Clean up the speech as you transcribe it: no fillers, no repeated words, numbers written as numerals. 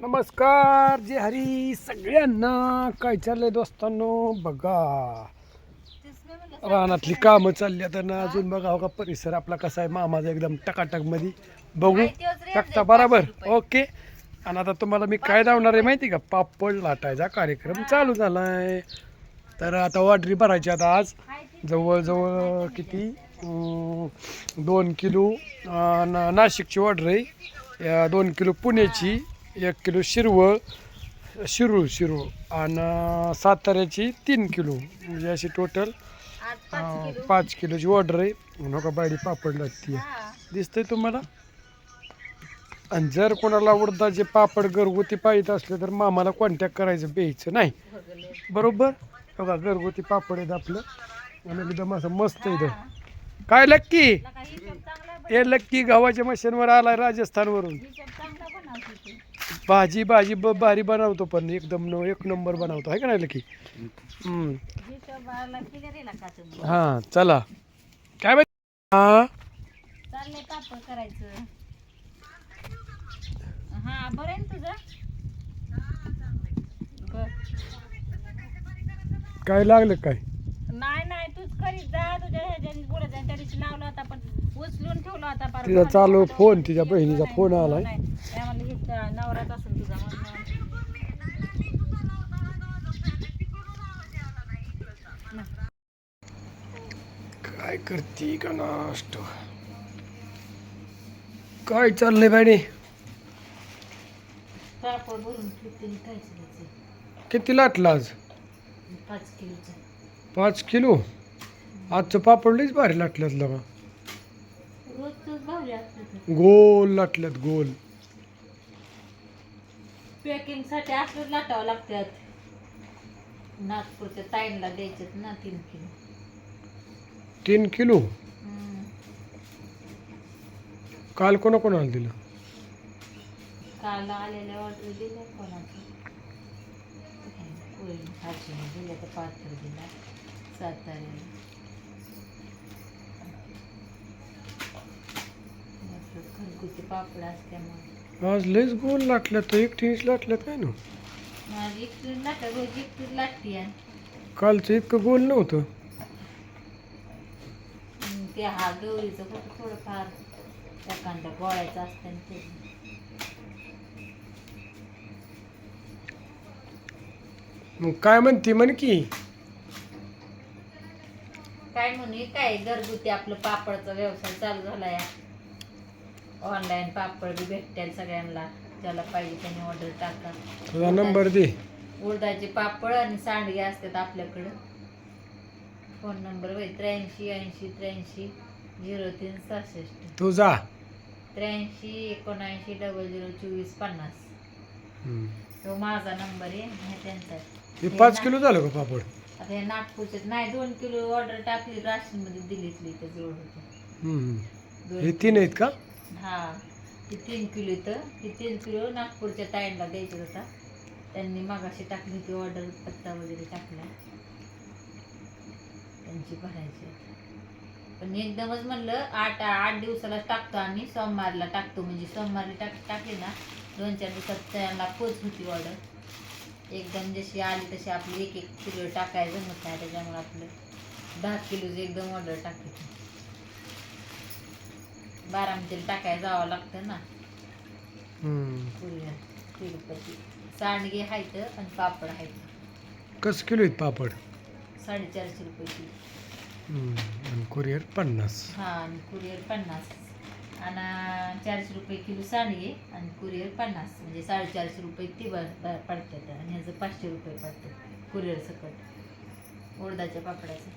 नमस्कार, जे हरी सगळ्यांना. काय चाललंय दोस्तांनो? बघा रानातली कामं चालली आता ना. अजून बघा हो का परिसर आपला कसा आहे, मामाचा एकदम टकाटक मध्ये बघू शकता बरोबर. ओके. आणि आता तुम्हाला मी काय लावणार आहे माहिती का? पापड लाटायचा कार्यक्रम चालू झालाय. तर आता ऑर्डरी भरायची आता आज जवळजवळ किती 2 किलो नाशिकची ऑर्डर आहे, 2 किलो पुण्याची, 1 किलो शिरूळ आणि साताऱ्याची 3 किलो, म्हणजे अशी टोटल 5 किलोची ऑर्डर आहे. नका बायडी पापड लागते दिसतंय तुम्हाला. आणि जर कोणाला उडदाचे पापड घरगुती पाहिजे असले तर मामाला कॉन्टॅक्ट करायचं, प्यायचं नाही बरोबर. बघा घरगुती पापड आहेत आपलं आणि एकदम असं मस्त इथं. काय लक्की हे लक्की गव्हाच्या मशीनवर आलाय राजस्थानवरून. भाजी भारी बनवतो, पण एकदम एक नंबर बनवतो आहे का नाही लकी. हां चला काय माहिती. हां चाललंय पापड करायचं. हा बरं आहे तुझं. काय लागलं काय? नाही तूच करीत जा. तुझ्या ह्याच्याने पुढे जाईन. त्या दिवशी लावला होता पण उचलून ठेवला होता. तिचा चालू फोन, तिच्या बहिणीचा फोन आलाय. नवराच असेल तुझा. काय करते का नाष्ट? काय चाललंय बायडे? पापड भरून ठेवते. किती लाटला आज? 5 किलोचं. 5 किलो. आजचं पापड लईच भारी लाटल्यात लगा. रोजच भारी असतं. गोल लाटल्यात गोल. पॅकिंग साठी असलं लाटावं लागतात. नागपूरच्या ताईंना द्यायचेत ना 3 किलो. 3 किलो. काल कोणाला दिलं? काल आलेल्या ऑर्डर दिल्या कोणाचं. दिल्या तर 5 दिला साताऱ्याला. घरगुती पापड असल्यामुळे आज लईच गोल लाटल्यात. तो एकटीच लाटल्यात काय ना. माझी एकटीच लाटा, रोज एकटीच लागते. कालचं इतकं गोल नव्हतं. ते हा गौरीचं फक्त थोडंफार एखाद्या गोळ्याचं असतं ते. मग काय म्हणते म्हण की? काय म्हणू, काय घरगुती आपलं पापडचा व्यवसाय चालू झालाय. ऑनलाईन पापड बी भेटतील सगळ्यांना. ज्याला पाहिजे त्याने ऑर्डर टाका. तुझा नंबर दे. उडदाचे पापड आणि सांडगे असतात आपल्याकडं. Phone number 83 80 83 0366. तुझा 83 79 00 24 50. तो माझा नंबर आहे. त्यांचा हे 5 किलो झालं का पापड? आता हे नागपूरचे नाही. 2 किलो ऑर्डर टाकली, राशन मध्ये दिलीतली तर जवळ होतं. हे 3 आहेत का? हा ती 3 किलो इथं. ती 3 किलो नागपूरच्या ताईंना द्यायचं होता. त्यांनी मागाशी टाकली ती ऑर्डर. पत्ता वगैरे टाकला, त्यांची भरायची. पण एकदमच म्हणलं 8 दिवसाला टाकतो आम्ही. सोमवारला टाकतो, म्हणजे सोमवारी टाकली ना 2-4 दिवसात त्यांना पोच होती ऑर्डर. एकदम जशी आली तशी आपली 1-1 किलो टाकायचं जमत नाही. त्याच्यामुळे आपलं 10 किलोची एकदम ऑर्डर टाकायची. बारामतीला टाकायला जावं लागतं ना. तिरुपती. सांडगे आहेत आणि पापड आहेत. कसं किलो आहेत पापड? 450 रुपये किलो. आणि कुरिअर 50. हा आणि कुरिअर 50. आणि 400 रुपये किलो सांडगे आणि कुरिअर 50, म्हणजे 450 रुपये ती पडतात. आणि ह्याचं 500 रुपये पडतात कुरिअर सकट उडदाच्या पापडाचं.